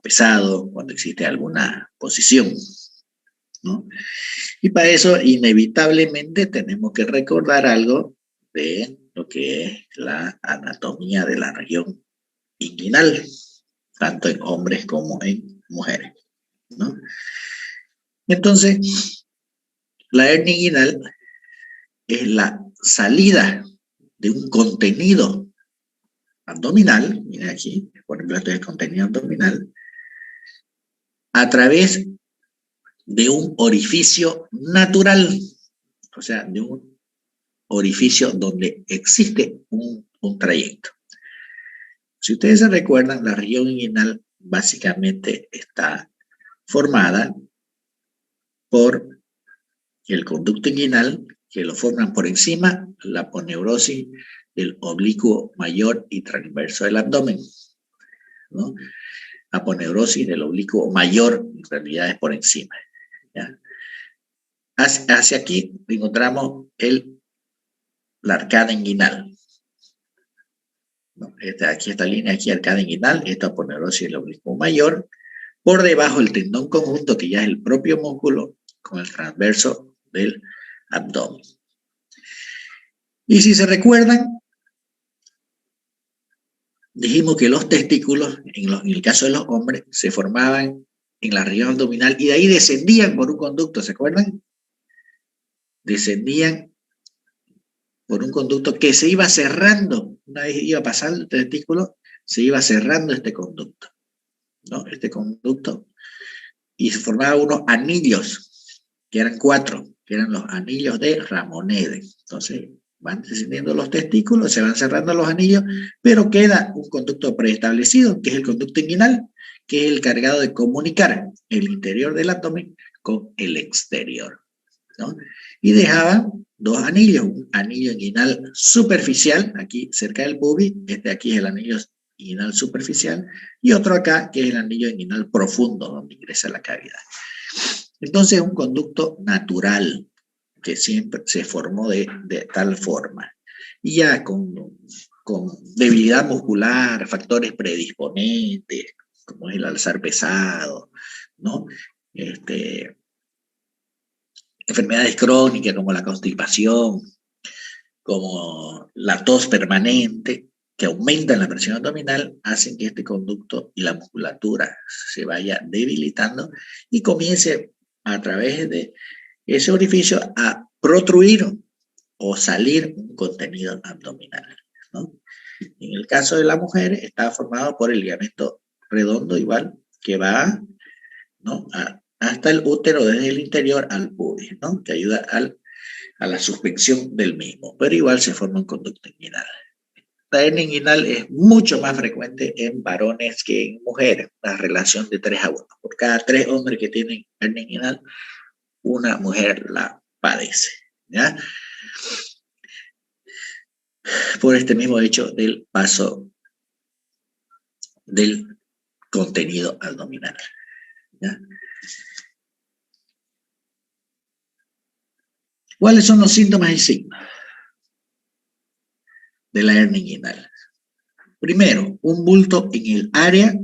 pesado, cuando existe alguna posición, ¿no? Y para eso, inevitablemente, tenemos que recordar algo de lo que es la anatomía de la región inguinal, tanto en hombres como en mujeres, ¿no? Entonces, la hernia inguinal es la salida de un contenido abdominal, miren aquí, por ejemplo, este es el contenido abdominal, a través de un orificio natural, o sea, de un orificio donde existe un trayecto. Si ustedes se recuerdan, la región inguinal básicamente está formada por el conducto inguinal, que lo forman por encima la aponeurosis del oblicuo mayor y transverso del abdomen, ¿no? Aponeurosis del oblicuo mayor, en realidad es por encima, ¿ya? Hacia aquí encontramos la arcada inguinal. ¿No? Aquí esta línea, aquí arcada inguinal, esta aponeurosis del oblicuo mayor. Por debajo el tendón conjunto, que ya es el propio músculo, con el transverso del abdomen. Y si se recuerdan, dijimos que los testículos, en el caso de los hombres, se formaban en la región abdominal y de ahí descendían por un conducto, ¿se acuerdan? Descendían por un conducto que se iba cerrando. Una vez iba pasando el testículo, se iba cerrando este conducto, ¿no? Este conducto, y se formaban unos anillos, que eran 4, que eran los anillos de Ramonede. Entonces, van descendiendo los testículos, se van cerrando los anillos, pero queda un conducto preestablecido, que es el conducto inguinal, que es el cargado de comunicar el interior del abdomen con el exterior, ¿no? Y dejaba 2 anillos, un anillo inguinal superficial, aquí cerca del pubis, este aquí es el anillo inguinal superficial, y otro acá, que es el anillo inguinal profundo, donde ingresa la cavidad. Entonces, un conducto natural, que siempre se formó de tal forma. Y ya con debilidad muscular, factores predisponentes, como es el alzar pesado, ¿no? Enfermedades crónicas como la constipación, como la tos permanente, que aumentan la presión abdominal, hacen que este conducto y la musculatura se vaya debilitando y comience a través de ese orificio a protruir o salir un contenido abdominal, ¿no? En el caso de la mujer está formado por el ligamento redondo igual que va, ¿no? Hasta el útero desde el interior al pubis, ¿no? Que ayuda a la suspensión del mismo, pero igual se forma un conducto inguinal. La hernia inguinal es mucho más frecuente en varones que en mujeres, una relación de 3-1. Por cada 3 hombres que tienen hernia inguinal, una mujer la padece, ¿ya? Por este mismo hecho del paso del contenido abdominal, ¿ya? ¿Cuáles son los síntomas y signos de la hernia inguinal? Primero, un bulto en el área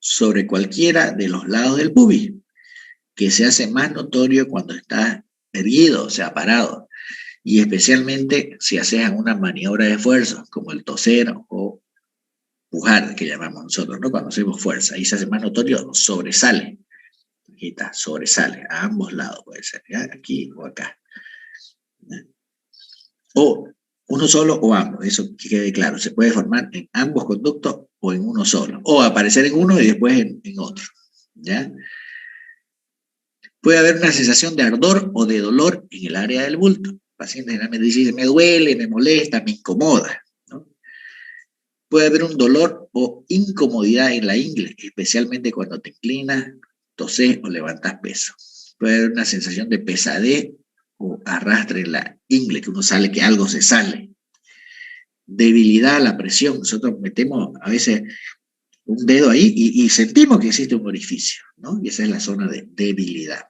sobre cualquiera de los lados del pubis, que se hace más notorio cuando está erguido, o sea, parado, y especialmente si haces una maniobra de esfuerzo, como el toser o pujar, que llamamos nosotros, ¿no? Cuando hacemos fuerza, ahí se hace más notorio, sobresale. Aquí está, sobresale, a ambos lados puede ser, ¿ya? Aquí o acá. ¿Ya? O uno solo o ambos, eso que quede claro, se puede formar en ambos conductos o en uno solo, o aparecer en uno y después en otro, ¿ya? Puede haber una sensación de ardor o de dolor en el área del bulto. El paciente generalmente dice, me duele, me molesta, me incomoda, ¿no? Puede haber un dolor o incomodidad en la ingle, especialmente cuando te inclinas, toses o levantas peso. Puede haber una sensación de pesadez o arrastre en la ingle, que uno sale, que algo se sale. Debilidad a la presión. Nosotros metemos a veces un dedo ahí y sentimos que existe un orificio, ¿no? Y esa es la zona de debilidad.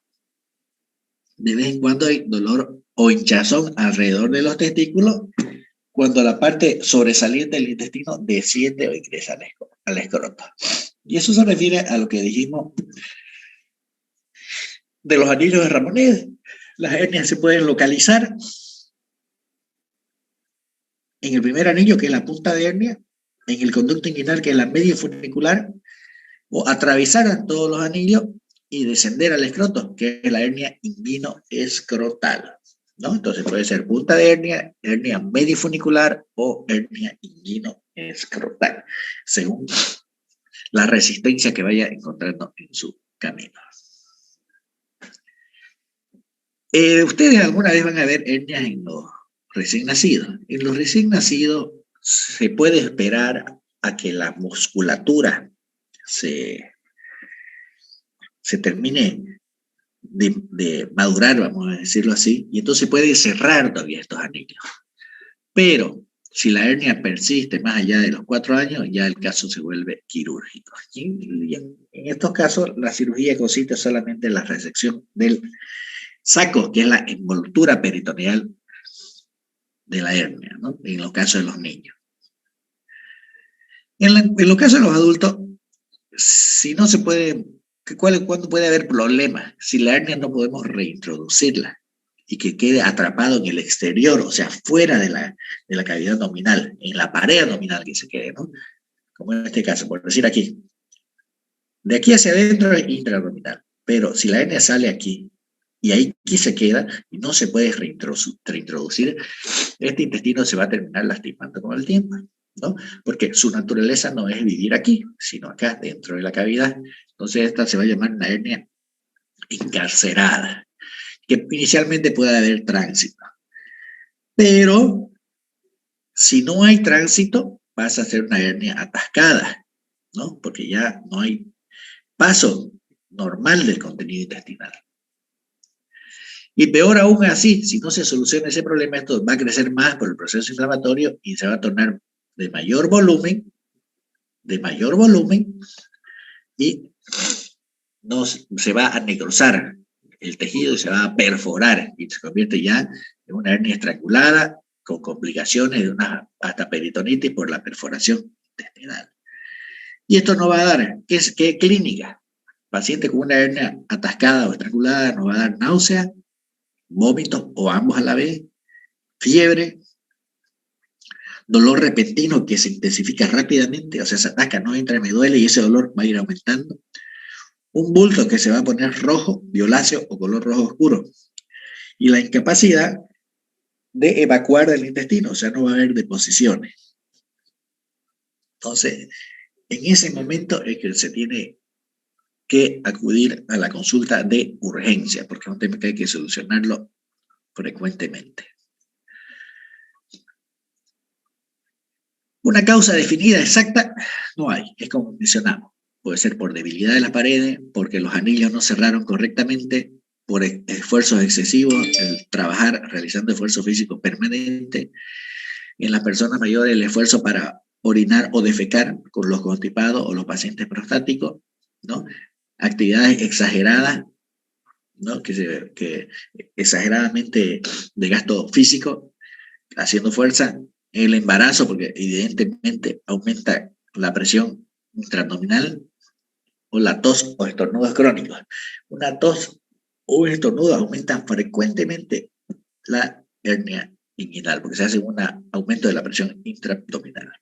De vez en cuando hay dolor o hinchazón alrededor de los testículos cuando la parte sobresaliente del intestino desciende o ingresa al escroto, Y eso se refiere a lo que dijimos de los anillos de Ramonet. Las hernias se pueden localizar en el primer anillo, que es la punta de hernia, en el conducto inguinal, que es la media funicular, o atravesar todos los anillos y descender al escroto, que es la hernia inguino-escrotal, ¿no? Entonces puede ser punta de hernia, hernia medifunicular o hernia inguino-escrotal, según la resistencia que vaya encontrando en su camino. Ustedes alguna vez van a ver hernias en los recién nacidos. En los recién nacidos se puede esperar a que la musculatura se termine de madurar, vamos a decirlo así, y entonces puede cerrar todavía estos anillos. Pero si la hernia persiste más allá de los 4 años, ya el caso se vuelve quirúrgico. Y en estos casos, la cirugía consiste solamente en la resección del saco, que es la envoltura peritoneal de la hernia, ¿no? En los casos de los niños. En los casos de los adultos, si no se puede, ¿cuándo puede haber problemas? Si la hernia no podemos reintroducirla y que quede atrapado en el exterior, o sea, fuera de la cavidad abdominal, en la pared abdominal que se quede, ¿no? Como en este caso, por decir aquí. De aquí hacia adentro es intraabdominal, pero si la hernia sale aquí y ahí aquí se queda y no se puede reintroducir, este intestino se va a terminar lastimando con el tiempo, ¿no? Porque su naturaleza no es vivir aquí, sino acá, dentro de la cavidad. Entonces esta se va a llamar una hernia encarcerada, que inicialmente puede haber tránsito. Pero si no hay tránsito, pasa a ser una hernia atascada, ¿no? Porque ya no hay paso normal del contenido intestinal. Y peor aún así, si no se soluciona ese problema, esto va a crecer más por el proceso inflamatorio y se va a tornar de mayor volumen, y no, se va a necrosar el tejido y se va a perforar y se convierte ya en una hernia estrangulada con complicaciones de una hasta peritonitis por la perforación intestinal. Y esto nos va a dar, ¿qué clínica? Paciente con una hernia atascada o estrangulada nos va a dar náusea, vómitos o ambos a la vez, fiebre, dolor repentino que se intensifica rápidamente, o sea, se atasca, no entra, me duele y ese dolor va a ir aumentando. Un bulto que se va a poner rojo, violáceo o color rojo oscuro. Y la incapacidad de evacuar del intestino, o sea, no va a haber deposiciones. Entonces, en ese momento es que se tiene que acudir a la consulta de urgencia, porque es un tema que hay que solucionarlo frecuentemente. Una causa definida exacta no hay, es como mencionamos. Puede ser por debilidad de las paredes, porque los anillos no cerraron correctamente, por esfuerzos excesivos, el trabajar realizando esfuerzo físico permanente. En las personas mayores, el esfuerzo para orinar o defecar con los constipados o los pacientes prostáticos, ¿no? Actividades exageradas, ¿no? que exageradamente de gasto físico, haciendo fuerza, el embarazo, porque evidentemente aumenta la presión intraabdominal, o la tos o estornudos crónicos. Una tos o un estornudo aumenta frecuentemente la hernia inguinal, porque se hace un aumento de la presión intraabdominal.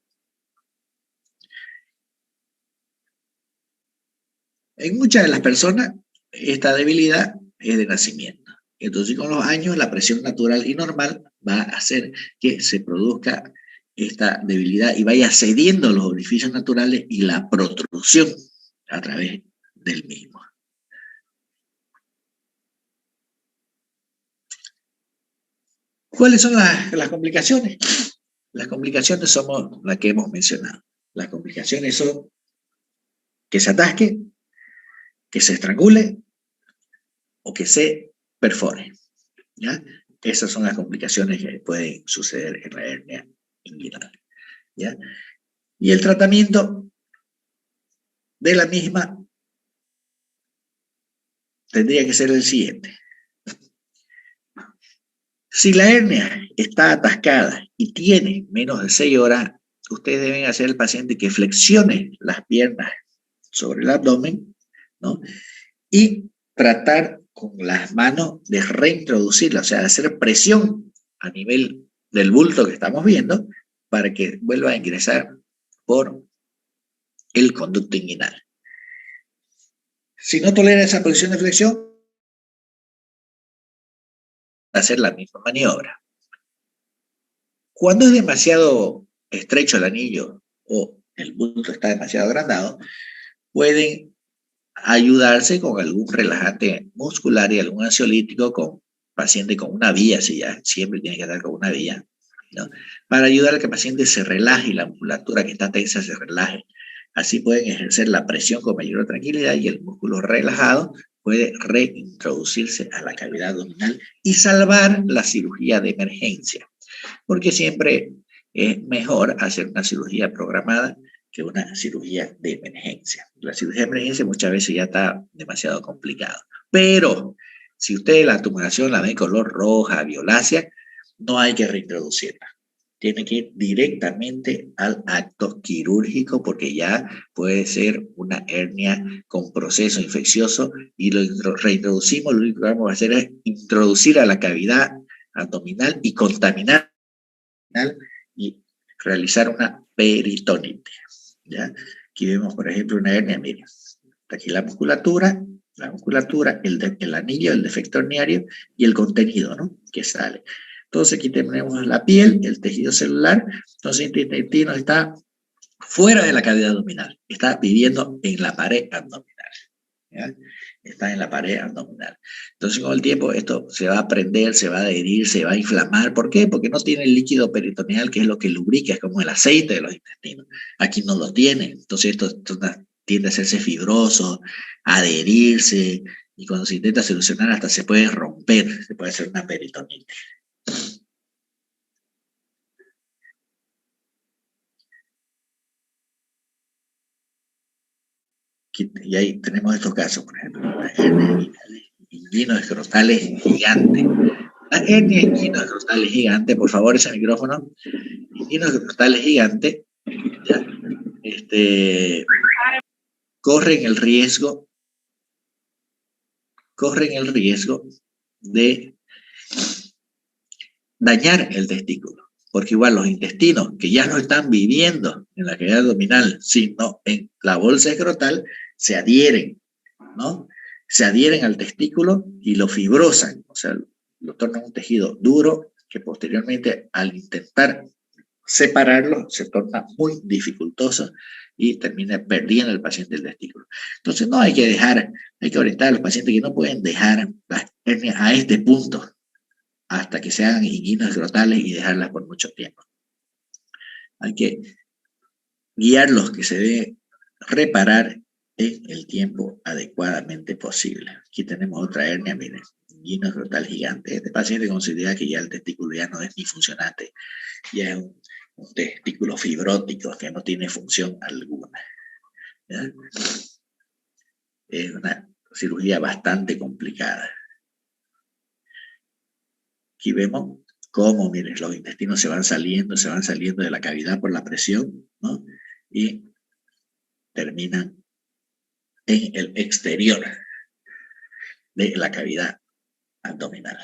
En muchas de las personas, esta debilidad es de nacimiento. Entonces, con los años, la presión natural y normal va a hacer que se produzca esta debilidad y vaya cediendo los orificios naturales y la protrusión a través del mismo. ¿Cuáles son las complicaciones? Las complicaciones somos las que hemos mencionado. Las complicaciones son que se atasque, que se estrangule o que se perfore, ¿ya? Esas son las complicaciones que pueden suceder en la hernia inguinal, ¿ya? Y el tratamiento de la misma tendría que ser el siguiente. Si la hernia está atascada y tiene menos de 6 horas, ustedes deben hacer al paciente que flexione las piernas sobre el abdomen, ¿no? Y tratar con las manos de reintroducirla, o sea, de hacer presión a nivel del bulto que estamos viendo para que vuelva a ingresar por el conducto inguinal. Si no tolera esa posición de flexión, hacer la misma maniobra. Cuando es demasiado estrecho el anillo o el bulto está demasiado agrandado, pueden ayudarse con algún relajante muscular y algún ansiolítico con paciente con una vía, si ya siempre tiene que dar con una vía, ¿no? Para ayudar a que el paciente se relaje y la musculatura que está tensa se relaje. Así pueden ejercer la presión con mayor tranquilidad y el músculo relajado puede reintroducirse a la cavidad abdominal y salvar la cirugía de emergencia, porque siempre es mejor hacer una cirugía programada que una cirugía de emergencia. La cirugía de emergencia muchas veces ya está demasiado complicado. Pero si usted la tumoración la ve color roja, violácea, no hay que reintroducirla. Tiene que ir directamente al acto quirúrgico porque ya puede ser una hernia con proceso infeccioso y lo reintroducimos, lo único que vamos a hacer es introducir a la cavidad abdominal y contaminar y realizar una peritonitis, ¿ya? Aquí vemos, por ejemplo, una hernia, miren, aquí la musculatura, el anillo, el defecto herniario y el contenido, ¿no? Que sale. Entonces aquí tenemos la piel, el tejido celular, entonces este intestino está fuera de la cavidad abdominal, está viviendo en la pared abdominal, ¿ya? Está en la pared abdominal. Entonces, con el tiempo, esto se va a prender, se va a adherir, se va a inflamar. ¿Por qué? Porque no tiene el líquido peritoneal, que es lo que lubrica, es como el aceite de los intestinos. Aquí no lo tiene. Entonces, esto tiende a hacerse fibroso, a adherirse, y cuando se intenta solucionar, hasta se puede romper, se puede hacer una peritonitis. Y ahí tenemos estos casos, por ejemplo, las hernias inguinoescrotales gigantes. La hernia inguinoescrotal gigante, por favor, ese micrófono. Inguinoescrotal gigante, ¿ya? Corren el riesgo de dañar el testículo, porque igual los intestinos que ya no están viviendo en la cavidad abdominal, sino en la bolsa escrotal, se adhieren, ¿no? Se adhieren al testículo y lo fibrosan, o sea, lo tornan un tejido duro que posteriormente al intentar separarlo se torna muy dificultoso y termina perdiendo el paciente el testículo. Entonces no hay que dejar, hay que orientar a los pacientes que no pueden dejar las hernias a este punto hasta que se hagan inguinos escrotales y dejarlas por mucho tiempo. Hay que guiarlos que se debe reparar en el tiempo adecuadamente posible. Aquí tenemos otra hernia, miren, inguino escrotal gigante. Este paciente considera que ya el testículo ya no es ni funcionante, ya es un testículo fibrótico que no tiene función alguna, ¿ya? Es una cirugía bastante complicada. Aquí vemos cómo, miren, los intestinos se van saliendo de la cavidad por la presión, ¿no? Y terminan en el exterior de la cavidad abdominal.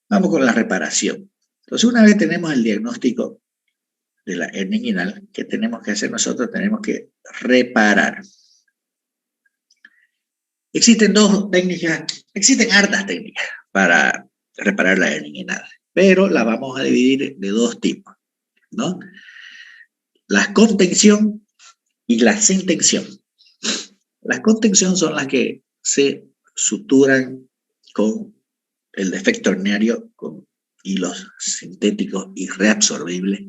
Vamos con la reparación. Entonces, una vez tenemos el diagnóstico de la hernia inguinal, ¿qué tenemos que hacer nosotros? Tenemos que reparar. Existen dos técnicas, existen hartas técnicas para reparar la hernia inguinal, pero la vamos a dividir de dos tipos, ¿no? La contención y la sin tensión. Las contención son las que se suturan con el defecto herniario con hilos sintéticos y reabsorbibles,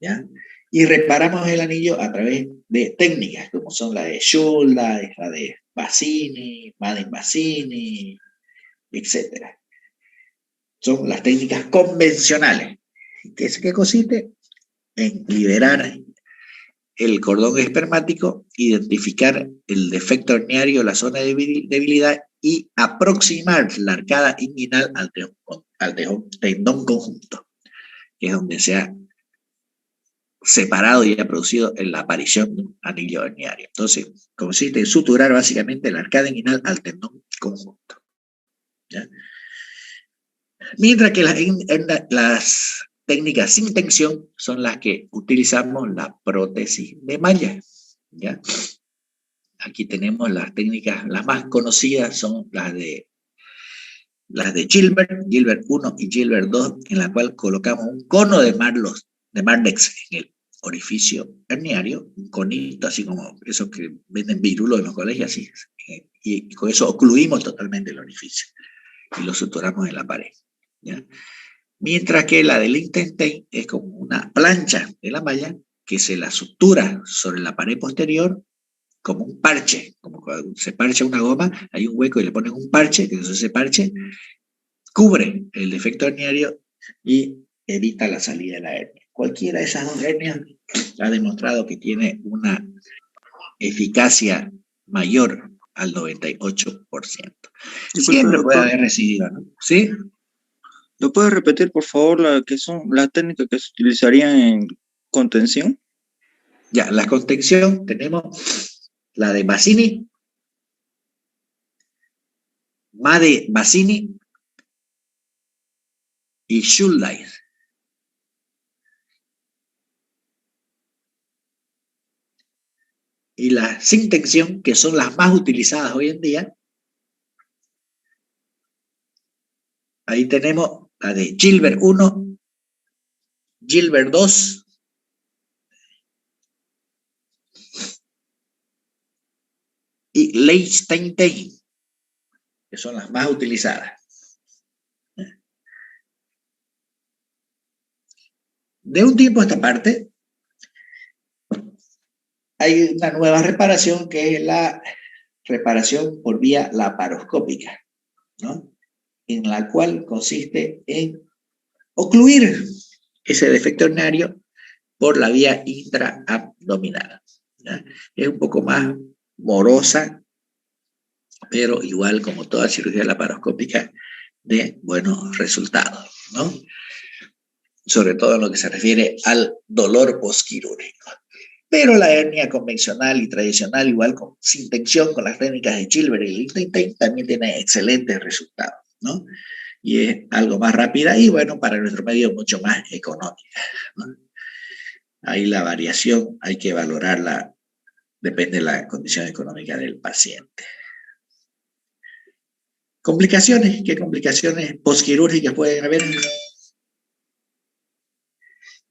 ¿ya? Y reparamos el anillo a través de técnicas como son la de Schulda, la de Bassini, Madden-Bassini, etc. Son las técnicas convencionales. ¿Qué consiste? En liberar el cordón espermático, identificar el defecto herniario, la zona de debilidad y aproximar la arcada inguinal al tendón conjunto, que es donde se ha separado y ha producido en la aparición de un anillo herniario. Entonces, consiste en suturar básicamente la arcada inguinal al tendón conjunto. ¿Ya? Mientras que las técnicas sin tensión son las que utilizamos la prótesis de malla. ¿Ya? Aquí tenemos las técnicas, las más conocidas son las de Gilbert 1 y Gilbert 2, en la cual colocamos un cono de Mardex en el orificio herniario, un conito así como esos que venden virulos en los colegios, así, y con eso ocluimos totalmente el orificio y lo suturamos en la pared. ¿Ya? Mientras que la del Liechtenstein es como una plancha de la malla que se la sutura sobre la pared posterior como un parche, como cuando se parcha una goma, hay un hueco y le ponen un parche, que ese parche cubre el defecto herniario y evita la salida de la hernia. Cualquiera de esas dos hernias ha demostrado que tiene una eficacia mayor al 98%. Disculpe, Siempre puede doctor, haber recidiva, ¿no? ¿Sí? ¿lo puede repetir, por favor, que son las técnicas que se utilizarían en contención? Ya, la contención tenemos la de Bassini, Made Bassini y Schuldeis. Y la sin tensión, que son las más utilizadas hoy en día, ahí tenemos la de Gilbert 1, Gilbert 2 y Liechtenstein, que son las más utilizadas. De un tiempo a esta parte, hay una nueva reparación que es la reparación por vía laparoscópica, ¿no? En la cual consiste en ocluir ese defecto herniario por la vía intraabdominal. ¿Ya? Es un poco más morosa, pero igual como toda cirugía laparoscópica, de buenos resultados, ¿no? Sobre todo en lo que se refiere al dolor postquirúrgico. Pero la hernia convencional y tradicional, igual sin tensión, con las técnicas de Gilbert y Liechtenstein, también tiene excelentes resultados, ¿no? Y es algo más rápida y, bueno, para nuestro medio mucho más económica, ¿no? Ahí la variación hay que valorarla, depende de la condición económica del paciente. ¿Complicaciones? ¿Qué complicaciones postquirúrgicas pueden haber?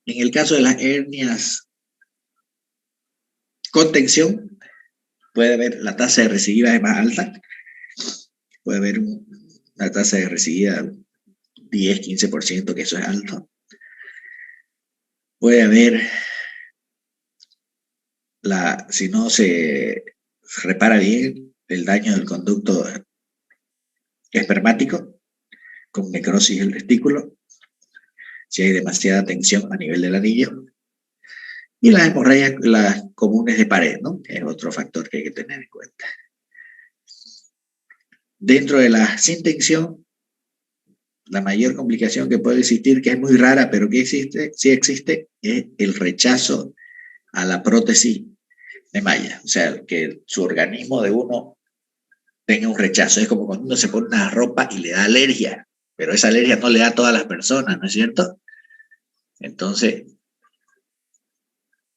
En el caso de las hernias con tensión, puede haber la tasa de recidiva es más alta, puede haber una tasa de recidiva 10-15%, que eso es alto. Puede haber, si no se repara bien, el daño del conducto espermático con necrosis del testículo, si hay demasiada tensión a nivel del anillo, y las hemorragias, las comunes de pared, ¿no? Que es otro factor que hay que tener en cuenta. Dentro de la sin tensión, la mayor complicación que puede existir, que es muy rara, pero que existe, sí existe, es el rechazo a la prótesis de malla. O sea, que su organismo de uno tenga un rechazo. Es como cuando uno se pone una ropa y le da alergia, pero esa alergia no le da a todas las personas, ¿no es cierto? Entonces,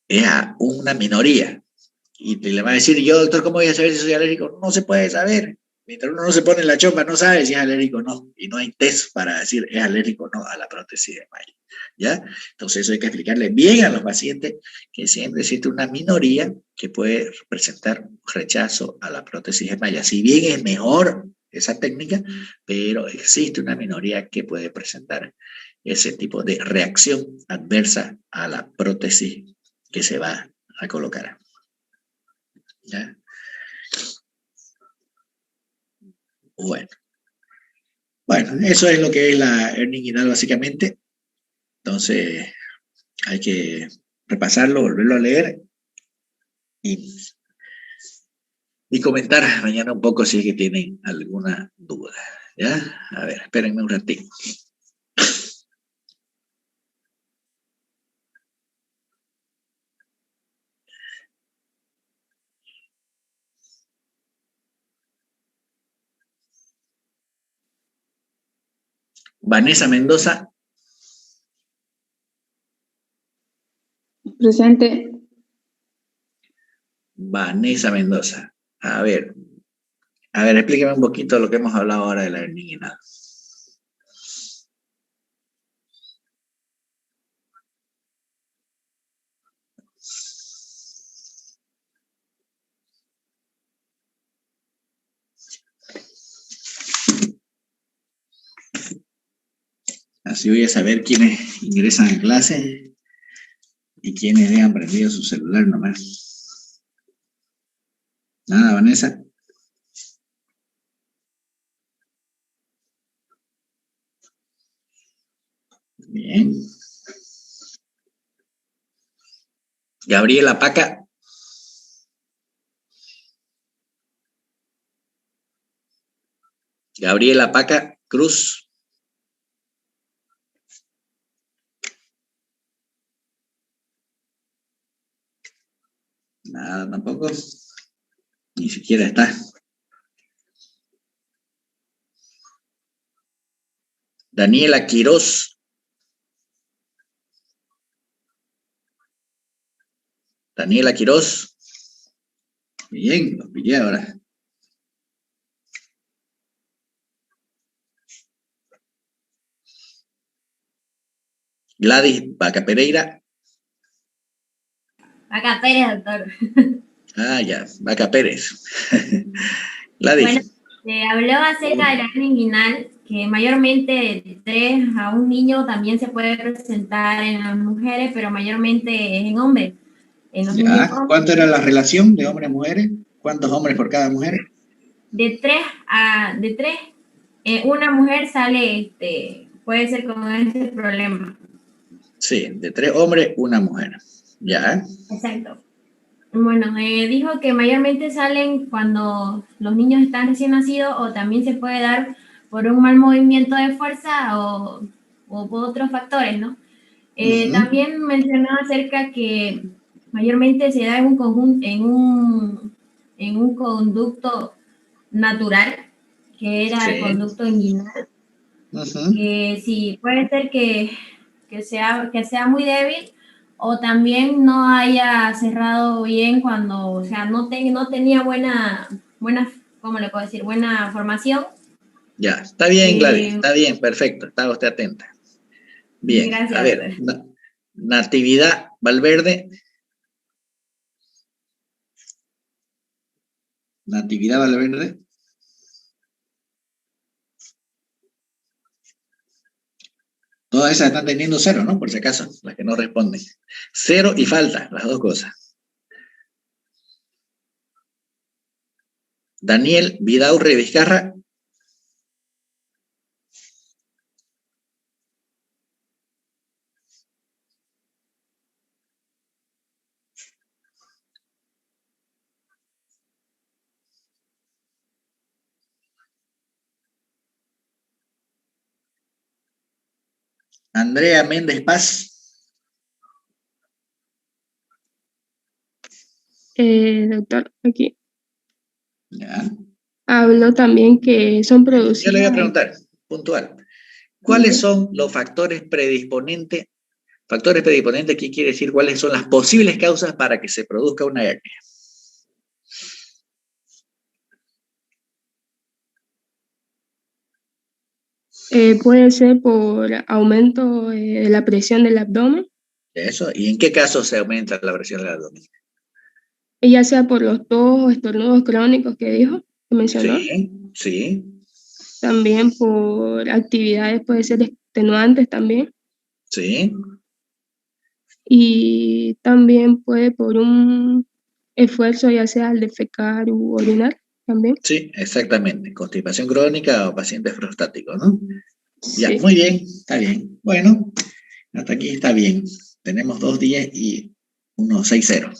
es a una minoría. Y le va a decir, yo, doctor, ¿cómo voy a saber si soy alérgico? No se puede saber. Mientras uno no se pone la chompa, no sabe si es alérgico o no. Y no hay test para decir es alérgico o no a la prótesis de malla. ¿Ya? Entonces eso hay que explicarle bien a los pacientes que siempre existe una minoría que puede presentar rechazo a la prótesis de malla. Si bien es mejor esa técnica, pero existe una minoría que puede presentar ese tipo de reacción adversa a la prótesis que se va a colocar. ¿Ya? Bueno, eso es lo que es la hernia inguinal básicamente. Entonces, hay que repasarlo, volverlo a leer y y comentar mañana un poco si es que tienen alguna duda. ¿Ya? A ver, espérenme un ratito. Vanessa Mendoza. Presente. Vanessa Mendoza. A ver, explíqueme un poquito lo que hemos hablado ahora de la hernia inguinal. Así voy a saber quiénes ingresan a clase y quiénes dejan prendido su celular nomás. Nada, Vanessa. Bien. Gabriela Paca. Gabriela Paca Cruz. Nada tampoco. Ni siquiera está. Daniela Quiroz. Daniela Quiroz. Bien, lo pillé ahora. Gladys Vaca Pereira. Vaca Pérez, doctor. Ah, ya, Vaca Pérez. Gladys. Bueno, se habló acerca de la hernia inguinal, que mayormente de 3 a un niño también se puede presentar en las mujeres, pero mayormente es en hombres. En los niños hombres, ¿Cuánto era la relación de hombres y mujeres? ¿Cuántos hombres por cada mujer? de 3, una mujer sale, puede ser con ese problema. Sí, de 3 hombres, una mujer. Ya. Exacto. Bueno, dijo que mayormente salen cuando los niños están recién nacidos, o también se puede dar por un mal movimiento de fuerza o por otros factores, ¿no? También mencionó acerca que mayormente se da en un conjunto, en un conducto natural, que era Sí. el conducto inguinal, que sí, puede ser que sea muy débil, o también no haya cerrado bien cuando, o sea, no tenía buena, ¿cómo le puedo decir? Buena formación. Ya, está bien, Gladys, está bien, perfecto, estaba usted atenta. Bien, Gracias, a ver, doctor. Natividad Valverde. Natividad Valverde. Todas esas están teniendo 0, ¿no? Por si acaso, las que no responden. 0 y falta, las dos cosas. Daniel Vidaurre Vizcarra. Andrea Méndez Paz. Doctor, aquí. Ya. Habló también que son producidas. Yo le voy a preguntar, puntual. ¿Cuáles son los factores predisponentes? Factores predisponentes, ¿qué quiere decir? ¿Cuáles son las posibles causas para que se produzca una hernia? Puede ser por aumento de la presión del abdomen, Eso. ¿Y en qué casos se aumenta la presión del abdomen? ya sea por los tos o estornudos crónicos que dijo, que mencionó. Sí, sí, También por actividades, puede ser extenuantes también. sí. Y también puede por un esfuerzo, ya sea al defecar u orinar también. Sí, exactamente. Constipación crónica o pacientes prostáticos, ¿no? Ya, Sí. muy bien, está bien. Bueno, hasta aquí está bien. Tenemos 2 10 y 1 6-0.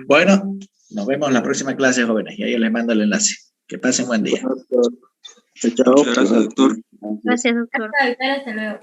Bueno, Nos vemos en la próxima clase, jóvenes, y ahí les mando el enlace. Que pasen buen día. Muchas gracias, doctor. Gracias, doctor. Hasta luego.